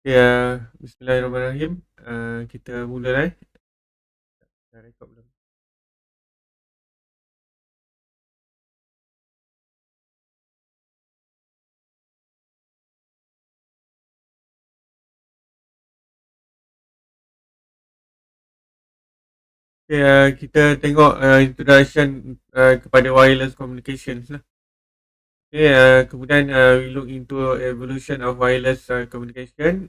Bismillahirrahmanirrahim. Kita mula lah. Dah record belum? Kita tengok introduction kepada wireless communications lah. Kemudian we look into evolution of wireless communication.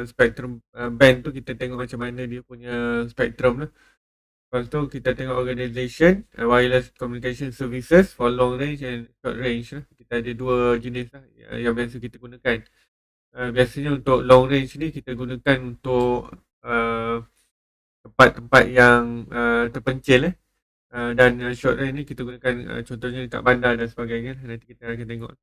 Spectrum band tu kita tengok macam mana dia punya spectrum lah. Lepas tu kita tengok organisation wireless communication services for long range and short range lah. Kita ada dua jenis lah yang biasa kita gunakan. Biasanya untuk long range ni kita gunakan untuk tempat-tempat yang terpencil dan short range ni kita gunakan contohnya dekat bandar dan sebagainya. Nanti kita akan tengok.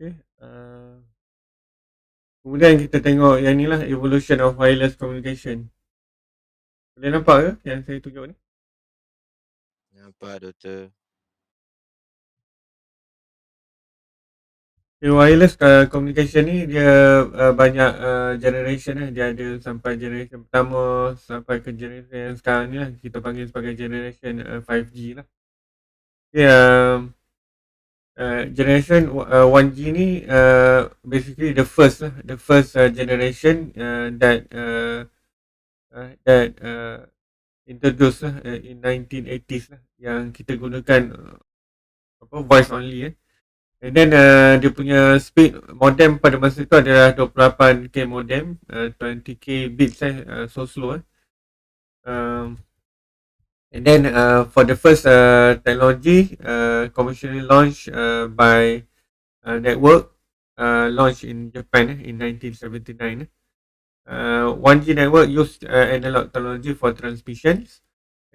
Okay. Kemudian kita tengok yang ni lah, evolution of wireless communication. Boleh nampak ke yang saya tunjuk ni? Nampak, Doktor. Wireless communication ni dia banyak generation lah. Dia ada sampai generation pertama sampai ke generation yang sekarang ni lah. Kita panggil sebagai generation 5G lah. Generation 1G ni basically the first generation that introduced in 1980s lah, yang kita gunakan voice only. And then dia punya speed modem pada masa tu adalah 28K modem, 20K bits so slow. And then for the first technology commercially launched by network launched in Japan in 1979. 1G network used analog technology for transmissions,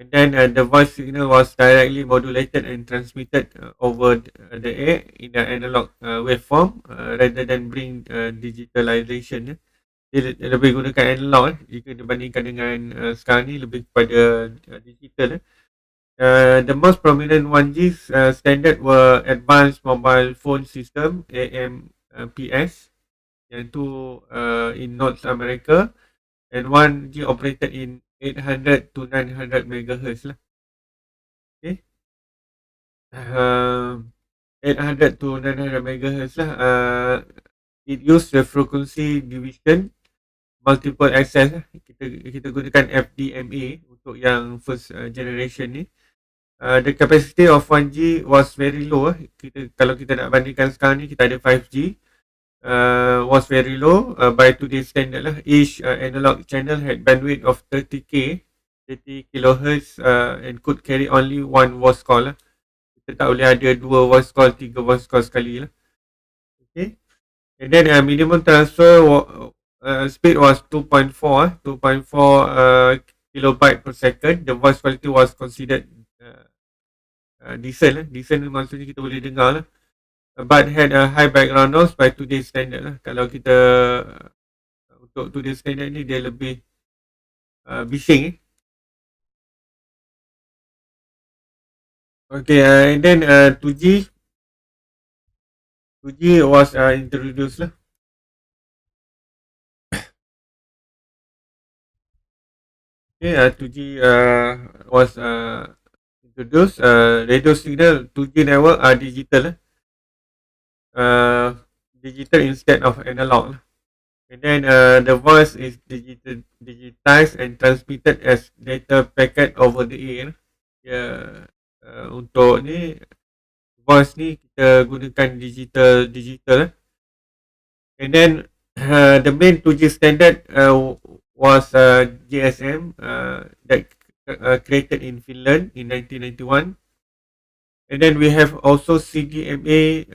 and then the voice signal was directly modulated and transmitted over the air in the analog waveform rather than bring digitalization. Dia lebih gunakan analog jika dibandingkan dengan sekarang ni lebih kepada digital. The most prominent 1G standard were Advanced Mobile Phone System AMPS, yang tu in North America, and 1G operated in 800 to 900 MHz lah. Okay. 800 to 900 MHz lah. It used the frequency division multiple access lah. Kita gunakan FDMA untuk yang first generation ni. The capacity of 1G was very low. Kalau kita nak bandingkan sekarang ni, kita ada 5G. Was very low by today's standard lah. Each analog channel had bandwidth of 30 kHz and could carry only one voice call lah. Kita tak boleh ada 2 voice call, 3 voice call sekali lah. Okay. And then minimum transfer speed was 2.4 kilobyte per second. The voice quality was considered decent lah. Decent maksudnya kita boleh dengar lah. But had a high background noise by today's standard lah. Kalau kita untuk today's standard ni dia lebih bising. Okay, and then 2G was introduced lah. Okay, 2G was introduced. Radio signal 2G network are digital lah. Digital instead of analog lah. And then the voice is digitized and transmitted as data packet over the air. Untuk ni voice ni kita gunakan digital. And then the main 2G standard was GSM that created in Finland in 1991. And then we have also CDMA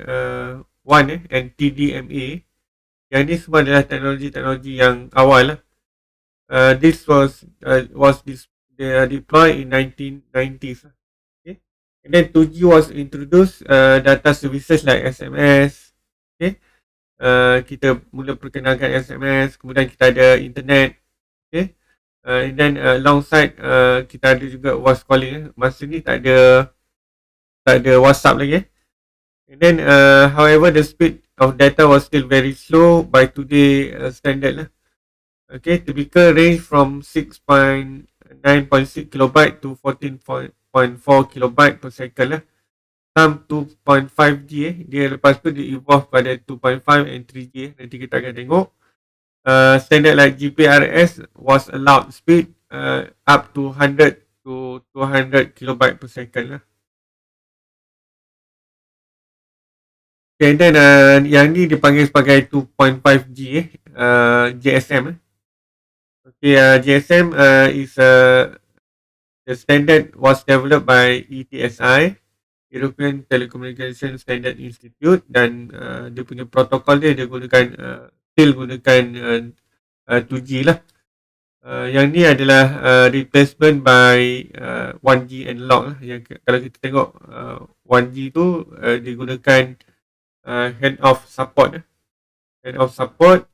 1 and TDMA. Yang ni semua adalah teknologi-teknologi yang awal lah. This they are deployed in 1990s. Okay. And then 2G was introduced, data services like SMS. Okay. Kita mula perkenalkan SMS, kemudian kita ada internet. Okay. And then alongside kita ada juga voice calling. Masa ni tak ada WhatsApp lagi. And then however the speed of data was still very slow by today standard lah. Okay, typical range from 6.9.6 kilobyte to 14.4 kilobyte per second lah. Some 2.5G dia lepas tu dia evolve pada 2.5 and 3G nanti kita akan tengok. Standard like GPRS was allowed speed up to 100 to 200 kilobyte per second lah. Okay, then yang ni dipanggil sebagai 2.5G GSM. Okay, GSM is the standard was developed by ETSI, European Telecommunication Standard Institute, dan dia punya protokol dia gunakan still gunakan 2G lah. Yang ni adalah replacement by 1G analog lah. Yang kalau kita tengok 1G tu digunakan hand-off support. Hand-off support,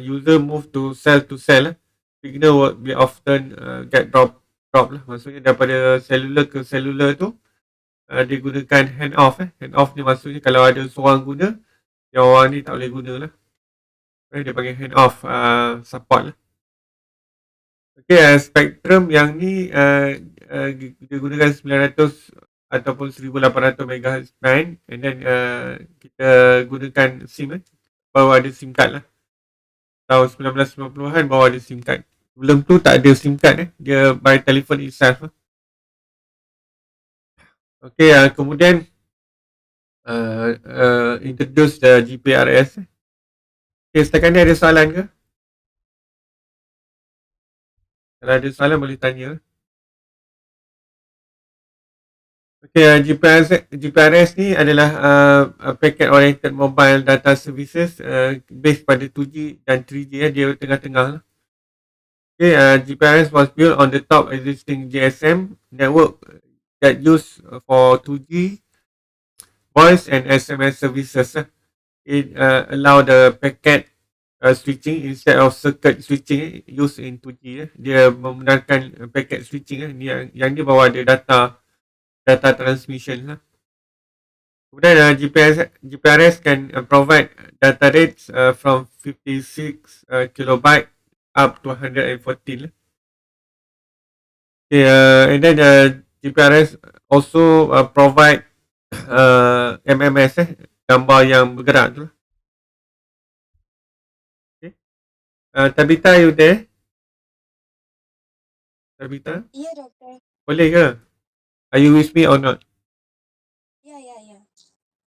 user move to cell, signal would be often get drop lah. Maksudnya daripada cellular ke cellular tu dia gunakan hand-off. Hand-off ni maksudnya kalau ada seorang guna, yang orang ni tak boleh guna lah. Dia panggil hand-off support lah. Okay, spektrum yang ni dia gunakan 900 ataupun 1800 MHz band. And then kita gunakan SIM baru ada SIM card lah. Tahun 1990-an baru ada SIM card. Sebelum tu tak ada SIM card dia by telephone itself. Okay, kemudian introduce the GPRS. Okay, setakat ni ada soalan ke? Kalau ada soalan boleh tanya. Okay, GPRS ni adalah packet oriented mobile data services based pada 2G dan 3G dia tengah-tengah lah. Okay, GPRS was built on the top existing GSM network that used for 2G voice and SMS services. It allow the packet switching instead of circuit switching used in 2G. Dia menggunakan packet switching yang ni bawa ada data transmission lah. Kemudian GPRS can provide data rates from 56 kilobyte up to 114 lah. Okay, and then GPRS also provide MMS gambar yang bergerak tu lah. Okay. Tabitha, you there? Tabitha? Yeah, doctor. Boleh ke? Are you with me or not? Yeah.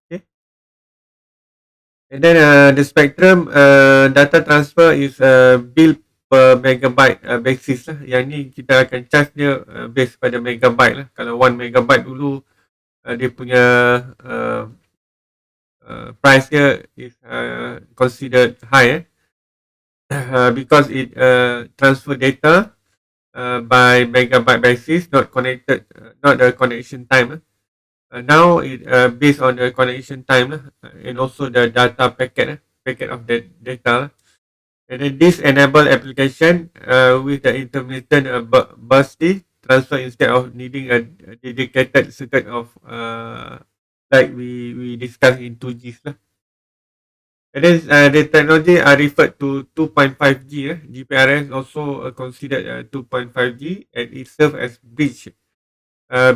Okay. And then the spectrum data transfer is built per megabyte basis lah. Yang ni kita akan charge dia based pada megabyte lah. Kalau 1 megabyte dulu dia punya price dia is considered high because it transfer data by megabyte basis, not the connection time. Now it based on the connection time and also the data packet of the data. And then this enable application with the intermittent bursty transfer instead of needing a dedicated circuit of like we discussed in 2G lah. And then the technology are referred to 2.5G. GPRS also considered 2.5G, and it serves as bridge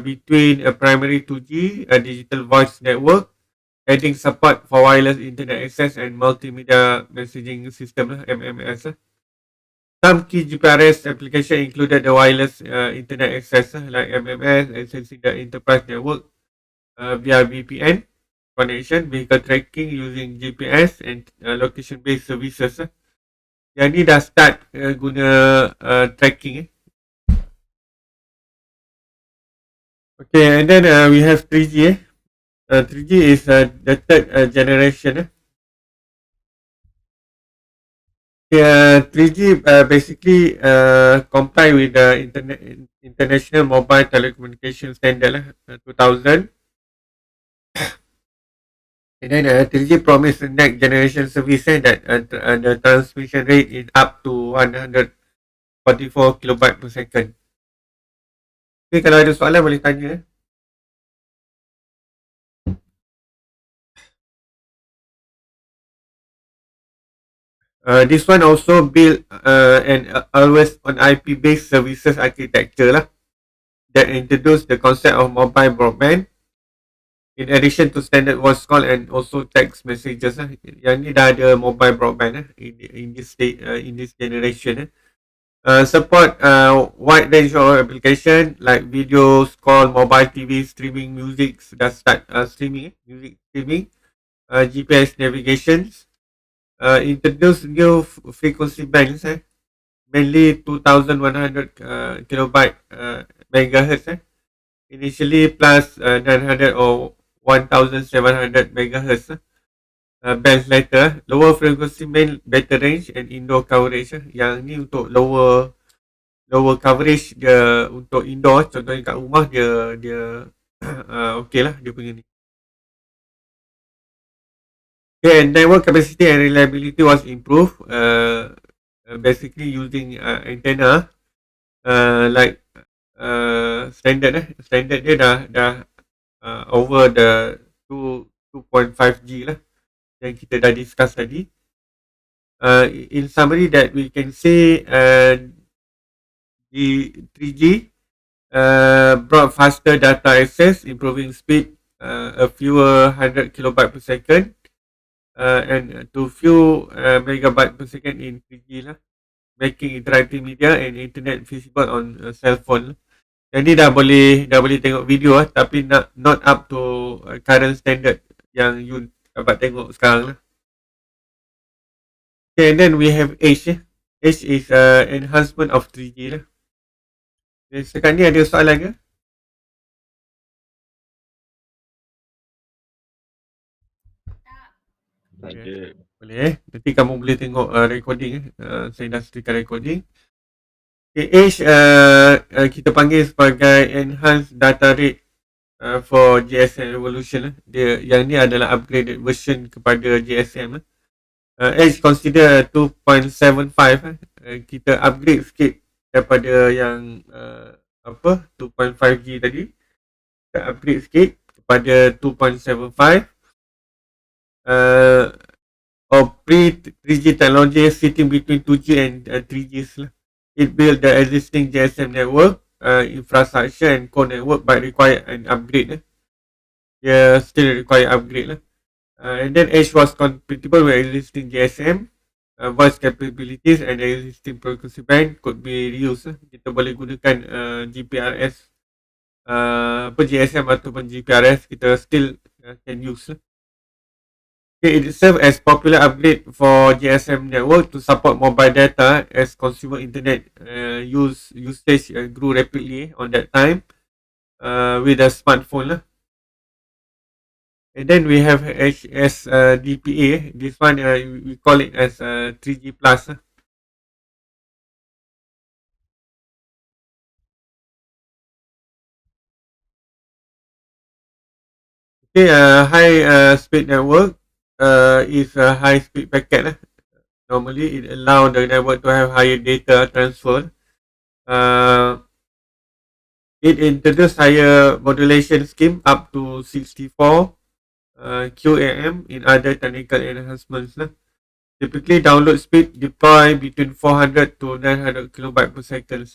between a primary 2G, a digital voice network, adding support for wireless internet access and multimedia messaging system (MMS). Some key GPRS applications included the wireless internet access like MMS, accessing the enterprise network via VPN connection, vehicle tracking using GPS and location-based services. Yang ni dah start guna tracking. Okay, and then we have 3G. 3G is the third generation. Yeah, 3G basically comply with the International Mobile Telecommunication Standard 2000. And then 3G promise the next generation service that the transmission rate is up to 144 kilobyte per second. Okay, kalau ada soalan boleh tanya. This one also built an always on IP based services architecture that introduced the concept of mobile broadband in addition to standard voice call and also text messages Yang ni dah ada mobile broadband in this state in this generation support wide range of application like videos, call, mobile TV, streaming music, dah start streaming music streaming, GPS navigations, introduce new frequency bands mainly 2100 kilobyte megahertz initially plus 900 or 1700 megahertz bands later. Lower frequency main better range and indoor coverage yang ni untuk lower coverage dia untuk indoor, contohnya kat rumah dia okey lah dia punya ni. Okay, and network capacity and reliability was improved basically using antenna like standard dia dah over the 2.5G lah yang kita dah discuss tadi. In summary that we can say the 3G brought faster data access, improving speed a fewer 100 kilobyte per second and to few megabyte per second in 3G lah, making interactive media and internet visible on cell phone. Yang ni dah boleh tengok video tapi not up to current standard yang you dapat tengok sekarang lah. Okay, and then we have Edge. Edge is enhancement of 3G lah. Okay, sekarang ni ada soalan ke? Ada. Boleh nanti kamu boleh tengok recording saya dah sediakan recording. Okay, Edge kita panggil sebagai enhanced data rate for GSM Evolution dia yang ni adalah upgraded version kepada GSM Edge consider 2.75 kita upgrade sikit daripada yang 2.5G tadi, kita upgrade sikit kepada 2.75 or pre-3G technology sitting between 2G and 3G lah. It build the existing GSM network infrastructure and core network but require an upgrade still require upgrade lah. And then Edge was compatible with existing GSM voice capabilities and existing frequency band could be reused kita boleh gunakan GPRS GSM ataupun GPRS kita still can use Okay, it serves as popular upgrade for GSM network to support mobile data as consumer internet usage grew rapidly on that time with a smartphone And then we have DPA. This one we call it as 3G plus. Okay, high speed network is a high speed packet. Normally, it allows the network to have higher data transfer. It introduces higher modulation scheme up to 64 QAM in other technical enhancements. Typically, download speed deploy between 400 to 900 kilobyte per second.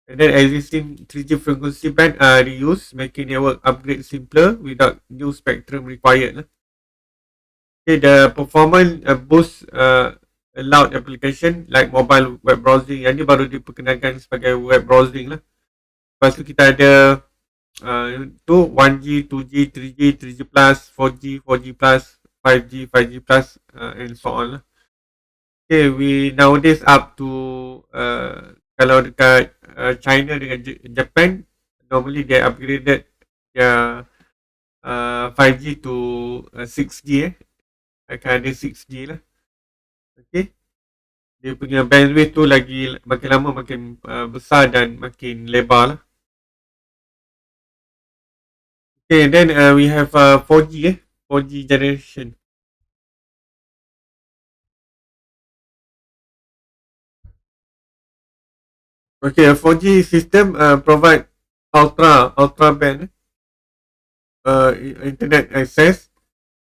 And then existing 3G frequency band are reused, making network upgrade simpler without new spectrum required. Okay, the performance boost allowed application like mobile web browsing. Yang ni baru diperkenalkan sebagai web browsing lah. Lepas tu kita ada 1G, 2G, 3G, 3G plus, 4G, 4G plus, 5G, 5G plus and so on lah. Okay, we nowadays up to kalau dekat China dengan Japan normally they upgraded their 5G to 6G akan ada 6G lah. Okay, dia punya bandwidth tu lagi makin lama makin besar dan makin lebar lah. Okay, and then we have 4G 4G generation. Okay, a 4G system provide ultra band internet access.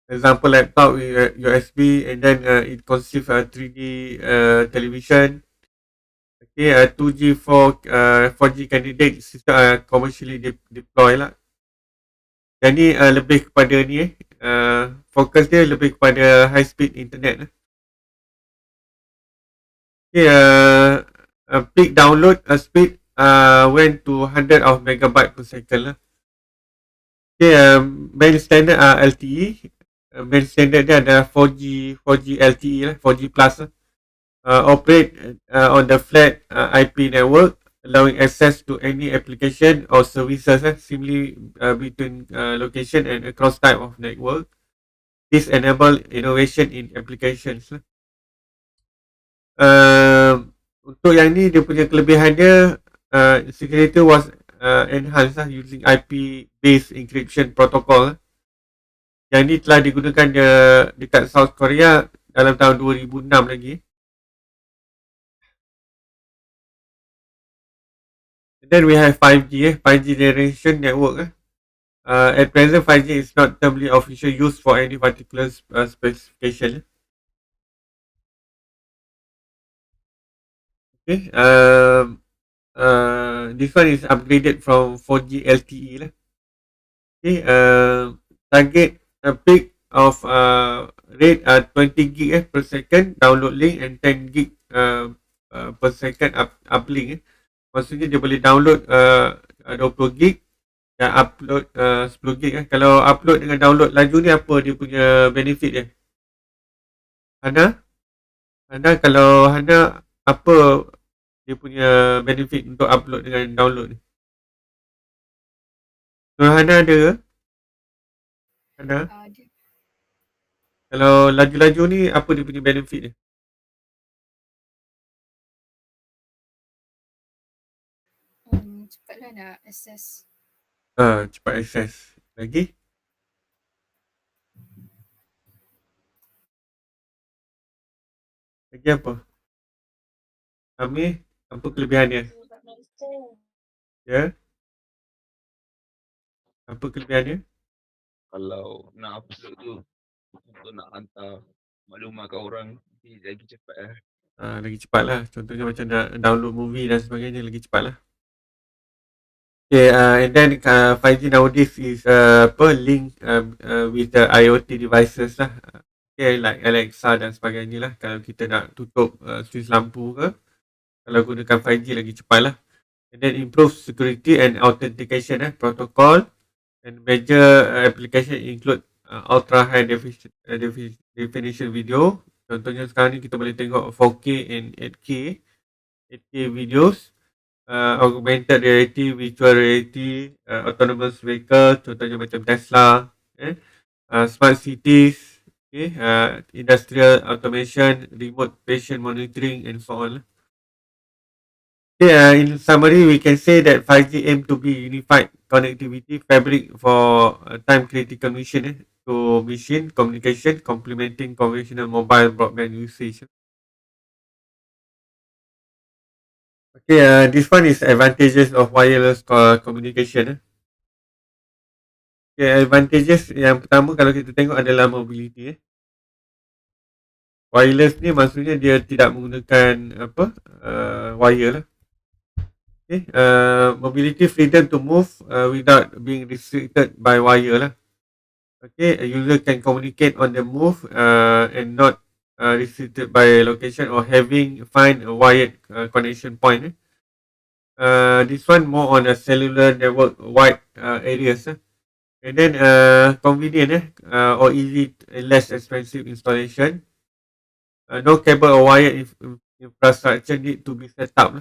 Example, laptop with USB, and then it consists 3D television. Okay, 2G 4G candidate system commercially deploy lah. Jadi lebih kepada ni fokus dia lebih kepada high speed internet lah. Okay, peak download speed went to 100 of megabyte per second lah. Okay, main standard LTE. Main standard dia ada 4G LTE lah, 4G plus lah. Operate on the flat IP network, allowing access to any application or services seamlessly between location and across type of network. This enable innovation in applications lah. Untuk yang ni dia punya kelebihan dia, security was enhanced lah using IP based encryption protocol. Yang ni telah digunakan dekat South Korea dalam tahun 2006 lagi. And then we have 5G 5G generation network. At present 5G is not termly official use for any particular specification. Okay, this one is upgraded from 4G LTE lah. Okay, target a peak of rate 20 gig per second download link and 10 gig per second uplink. Maksudnya dia boleh download 20 gig dan upload 10 gig. Kalau upload dengan download laju ni apa dia punya benefit dia? Hana kalau Hana apa dia punya benefit untuk upload dengan download ni? Hana ada ke? Hana? Kalau laju-laju ni apa dia punya benefit dia? Cepatlah nak access. Cepat access. Lagi? Lagi apa? Amir, apa kelebihan dia? Ya? Apa kelebihan dia? Kalau nak upload tu untuk nak hantar maklumat kat orang lagi cepat lah. Lagi cepat lah. Contohnya macam nak download movie dan sebagainya, lagi cepat lah. Okay, and then 5G nowadays is link with the IoT devices lah. Okay, like Alexa dan sebagainya lah. Kalau kita nak tutup switch lampu ke, kalau gunakan 5G lagi cepat lah. And then improve security and authentication protocol. And major application include ultra high definition video. Contohnya sekarang ni kita boleh tengok 4K and 8K videos, augmented reality, virtual reality, autonomous vehicle, contohnya macam Tesla, smart cities, industrial automation, remote patient monitoring and so on. Okay, in summary, we can say that 5G aim to be unified connectivity fabric for time critical mission to machine communication, complementing conventional mobile broadband usage. Okay, this one is advantages of wireless communication. Okay, advantages yang pertama kalau kita tengok adalah mobility. Wireless ni maksudnya dia tidak menggunakan wire lah. Okay, mobility freedom to move without being restricted by wire lah. Okay, a user can communicate on the move and not restricted by location or having find a wired connection point. This one more on a cellular network wide areas. And then convenient or easy, less expensive installation. No cable or wire infrastructure need to be set up.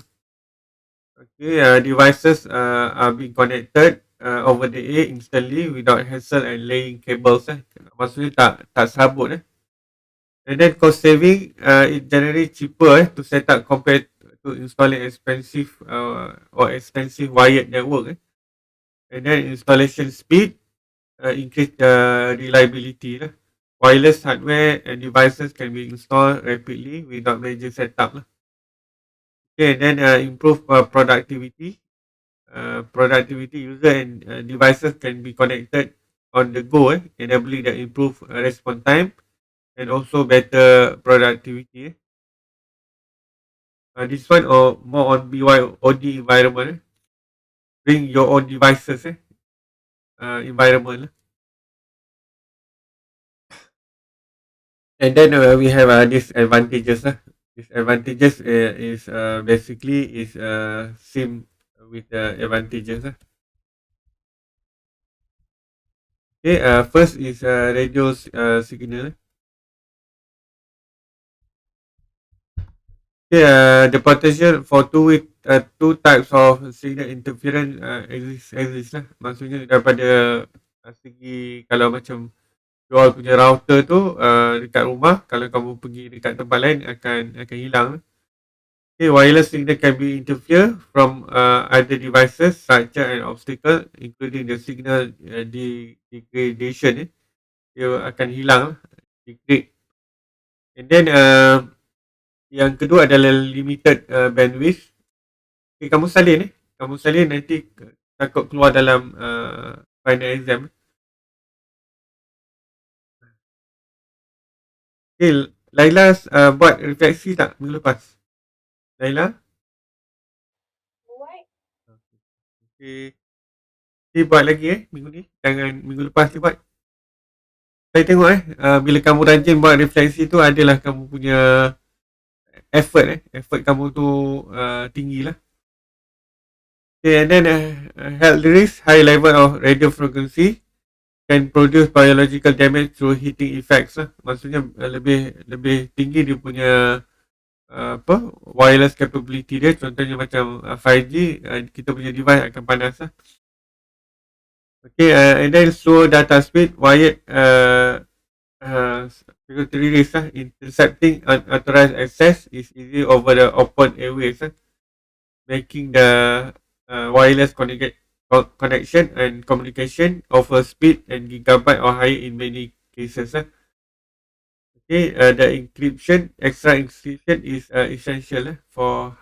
Devices are being connected over the air instantly without hassle and laying cables. Maksudnya tak serabut. And then cost saving, it generally cheaper to set up compared to installing expensive or expensive wired network. And then installation speed, increase the reliability. Wireless hardware and devices can be installed rapidly without major setup. Okay, and then improve productivity. Productivity user and devices can be connected on the go, enabling the improved response time and also better productivity. This one or more on BYOD environment. Bring your own devices environment. And then we have disadvantages. Disadvantages is basically is same with the advantages. Okay, first is radio signal. Okay, the potential for two types of signal interference exist lah. Maksudnya daripada segi kalau macam jual punya router tu dekat rumah, kalau kamu pergi dekat tempat lain akan hilang. Okay, wireless signal can be interfere from other devices such as an obstacle, including the signal degradation. Dia akan hilang, degrade. And then yang kedua adalah limited bandwidth. Okay, kamu salin nanti takut keluar dalam final exam. Okay, Laila buat refleksi tak minggu lepas? Laila? Buat. Okay. Dia buat lagi minggu ni. Jangan minggu lepas dia buat. Saya tengok bila kamu rajin buat refleksi tu adalah kamu punya effort kamu tu tinggi lah. Okay, and then health risk, high level of radio frequency can produce biological damage through heating effects lah. Maksudnya lebih tinggi dia punya wireless capability dia. Contohnya macam 5G, kita punya device akan panas lah. Okay, and then slow data speed, wired security risk intercepting unauthorized access is easy over the open airways making the wireless connection and communication offer speed and gigabyte or higher in many cases. Okay, the extra encryption is essential for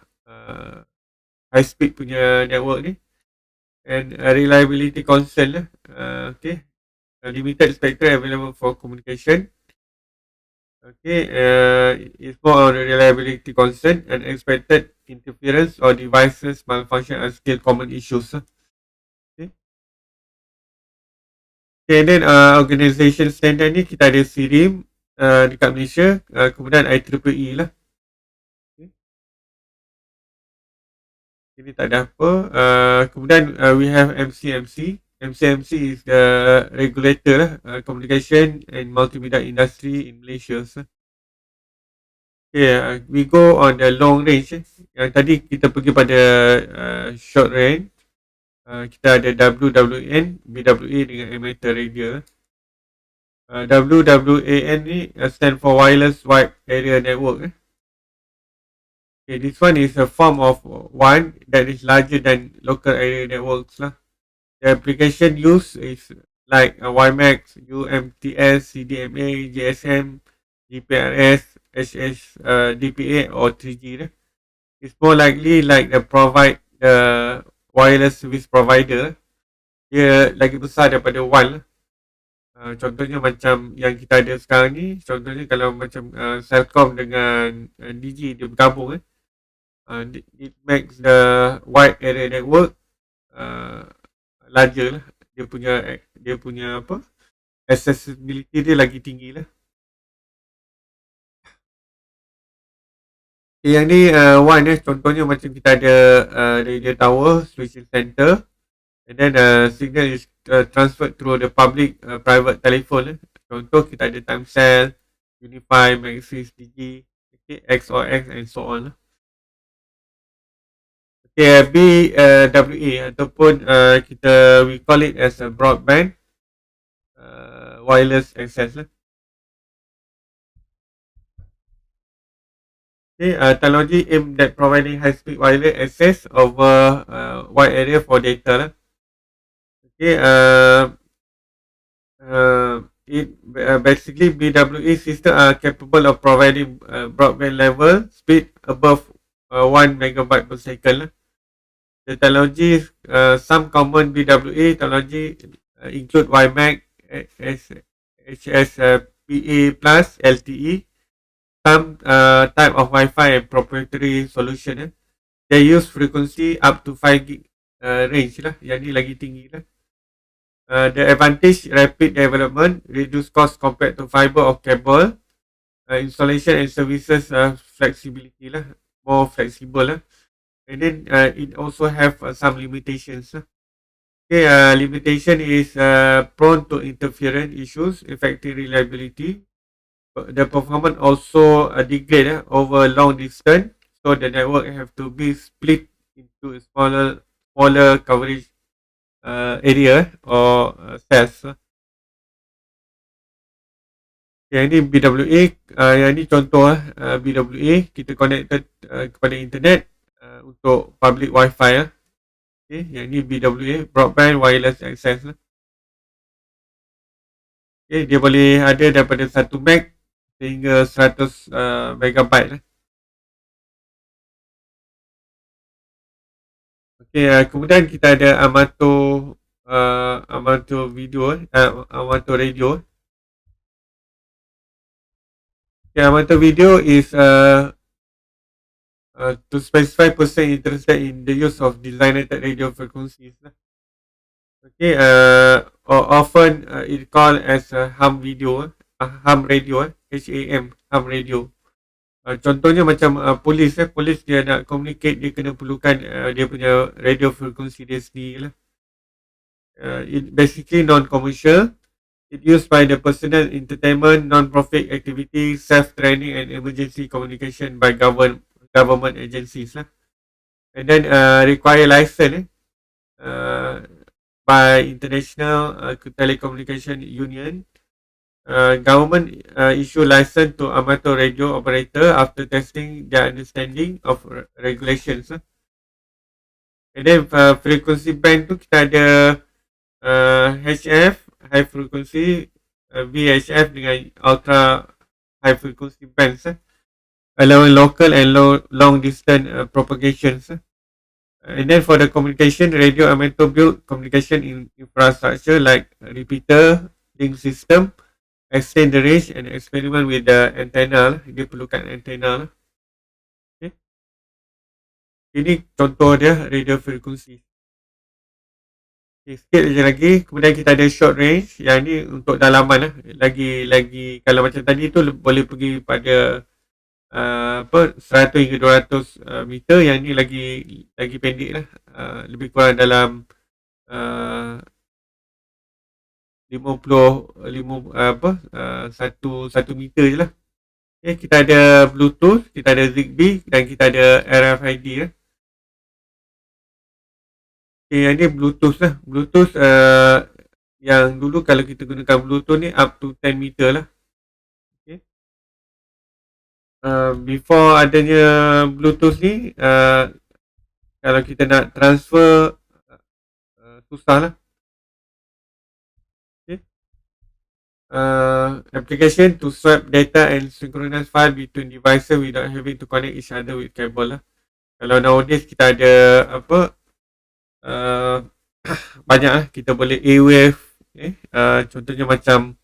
high speed punya network ni. And reliability concern okay, limited spectrum available for communication. Okay, it's more on reliability concern and expected interference or devices malfunction are still common issues. Okay. Okay, and then organisation standard ni kita ada SIRIM dekat Malaysia, kemudian IEEE lah. Okay. Ini tak ada apa. Kemudian we have MCMC. MCMC is the regulator lah, communication and multimedia industry in Malaysia. Okay, we go on the long range. Yang tadi kita pergi pada short range. Kita ada WWN, BWA dengan amateur radio. WWAN ni stand for Wireless Wide Area Network. Okay, this one is a form of one that is larger than local area networks lah. The application use is like WiMAX, UMTS, CDMA, GSM, GPRS, DPA or 3G. It's more likely like the wireless service provider. Dia lagi besar daripada one. Contohnya macam yang kita ada sekarang ni. Contohnya kalau macam Celcom dengan Digi dia bergabung. It makes the wide area network larger lah. Dia punya apa, accessibility dia lagi tinggi lah. Yang ni one contohnya macam kita ada radio tower, switching center, and then signal is transferred through the public private telephone. Contoh kita ada Timecell, Unify, Maxis, Digi, okay, XOX and so on. Okay, BWA ataupun we call it as a broadband wireless access lah. Okay, technology aimed at providing high-speed wireless access over wide area for data lah. Okay, basically BWA system are capable of providing broadband level speed above 1 megabyte per second lah. The technology, some common BWA technology include WiMAX, HSPA+, LTE. Some type of Wi-Fi and proprietary solution. They use frequency up to 5 gig range lah. Yang ni lagi tinggi lah. The advantage, rapid development, reduce cost compared to fiber or cable. Installation and services flexibility lah, more flexible lah. And then it also have some limitations lah. Okay, limitation is prone to interference issues, affecting reliability. The performance also degrade over long distance, so the network have to be split into smaller coverage area or cells. Yang ni BWA, yang ni contoh BWA, kita connected kepada internet untuk public wifi . Okay, yang ni BWA, broadband wireless access . Okay, dia boleh ada daripada 1 meg sehingga 100 megabyte lah. Okay, kemudian kita ada Amato video, Amato radio. Okay, Amato video is to specify person interested in the use of designated radio frequencies lah. Okay, or often it called as ham video, ham radio, ham radio. Contohnya macam polis polis dia nak communicate, dia kena perlukan dia punya radio frequency dia sendiri lah. It basically non-commercial. It used by the personal entertainment, non-profit activity, self-training and emergency communication by government agencies lah. And then require license by International Telecommunication Union. Government issue license to amateur radio operator after testing their understanding of regulations. And then frequency band tu kita ada HF, high frequency, VHF dengan ultra high frequency bands, allowing local and long distance propagations. And then for the communication, radio amateur built communication infrastructure like repeater, link system, extend the range and experiment with the antenna lah. Dia perlukan antenna lah. Okay. Ini contoh dia radio frekuensi. Okay, sikit je lagi. Kemudian kita ada short range. Yang ni untuk dalaman lah. Lagi kalau macam tadi tu boleh pergi pada 100 hingga 200 meter. Yang ni lagi pendek lah. Lebih kurang dalam 1 meter je lah. Okay, kita ada Bluetooth, kita ada Zigbee dan kita ada RFID lah. Okay, yang ni Bluetooth lah. Bluetooth yang dulu kalau kita gunakan Bluetooth ni up to 10 meter lah. Okay. Before adanya Bluetooth ni, kalau kita nak transfer susah lah. Application to swap data and synchronize file between devices without having to connect each other with cable lah. Kalau nowadays kita ada banyak lah, kita boleh A-Wave, contohnya macam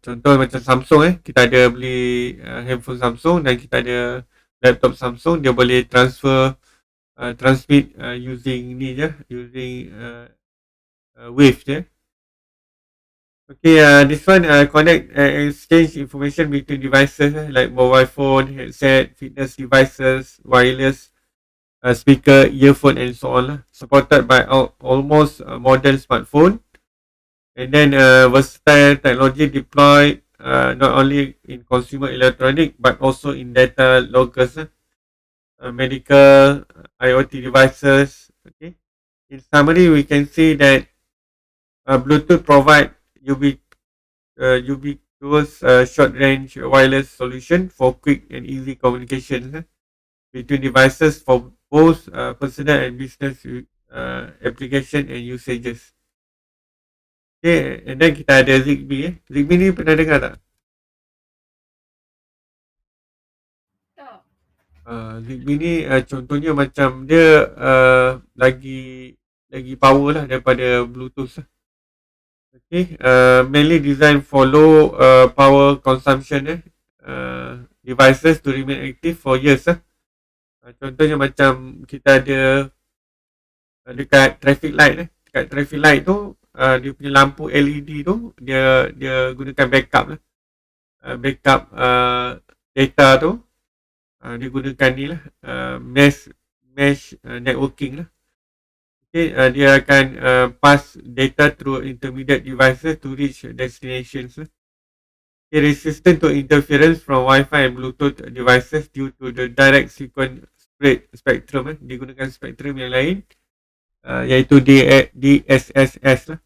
contoh macam Samsung, kita ada beli handphone Samsung dan kita ada laptop Samsung, dia boleh transmit using ni je, using wave je. Okay, this one connect exchange information between devices like mobile phone, headset, fitness devices, wireless speaker, earphone and so on lah. Supported by almost modern smartphone. And then versatile technology deployed not only in consumer electronic but also in data loggers, medical, IoT devices. Okay. In summary, we can see that Bluetooth provide ubiquitous short-range wireless solution for quick and easy communication between devices for both personal and business application and usages. Okay, and then kita ada Zigbee. Zigbee ni pernah dengar tak? Tak. Zigbee ni contohnya macam dia lagi power lah daripada Bluetooth lah. Okay, mainly designed for low power consumption devices to remain active for years lah. Contohnya macam kita ada dekat traffic light dekat traffic light tu dia punya lampu LED tu dia gunakan backup lah. Backup data tu dia gunakan ni lah mesh networking lah. Okay, dia akan pass data through intermediate devices to reach destinations lah. Okay, resistant to interference from Wi-Fi and Bluetooth devices due to the direct sequence spread spectrum. Dia gunakan spektrum yang lain iaitu DSSS lah.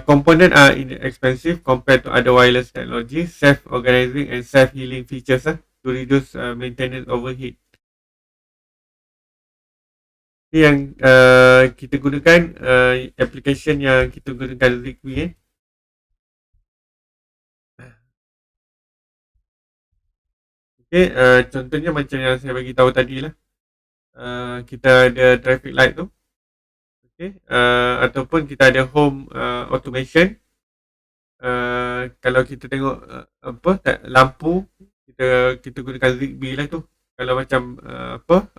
Component are inexpensive compared to other wireless technology, self-organizing and self-healing features to reduce maintenance overhead. Yang kita gunakan application yang kita gunakan Zigbee. Okay, contohnya macam yang saya bagi tahu tadi lah. Kita ada traffic light tu. Okay, ataupun kita ada home automation. Kalau kita tengok lampu, kita gunakan Zigbee lah tu. Kalau macam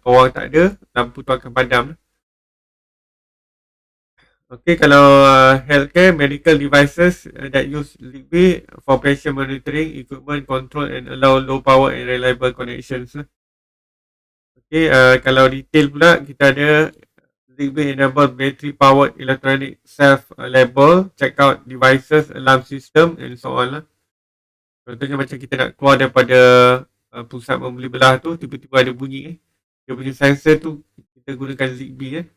orang tak ada, lampu tu akan padam. Okay, kalau healthcare, medical devices that use Zigbee for patient monitoring, equipment control and allow low power and reliable connections. Okay, kalau retail pula, kita ada Zigbee enable battery powered electronic self-label, checkout devices, alarm system and so on lah. Contohnya macam kita nak keluar daripada pusat membeli belah tu, tiba-tiba ada bunyi dia punya sensor tu kita gunakan Zigbee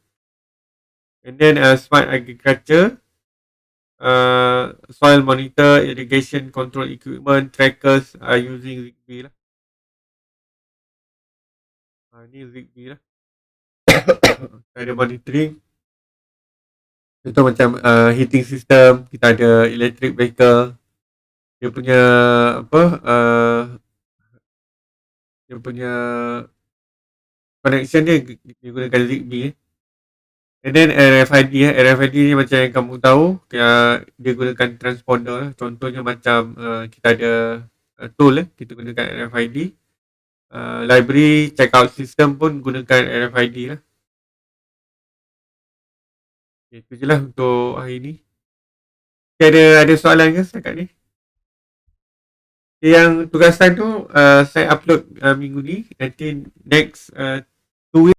And then smart agriculture, soil monitor, irrigation control equipment, trackers are using Zigbee lah. Ni Zigbee lah. Ada monitoring. Contoh macam heating system, kita ada electric vehicle. Dia punya dia punya connection dia gunakan Zigbee And then RFID RFID ni macam yang kamu tahu dia gunakan transponder lah. Contohnya macam kita ada tool kita gunakan RFID. Library checkout system pun gunakan RFID lah. Okay, itu je lah untuk hari ni. Okay, ada soalan ke setakat ni? Okay, yang tugasan tu saya upload minggu ni. Nanti next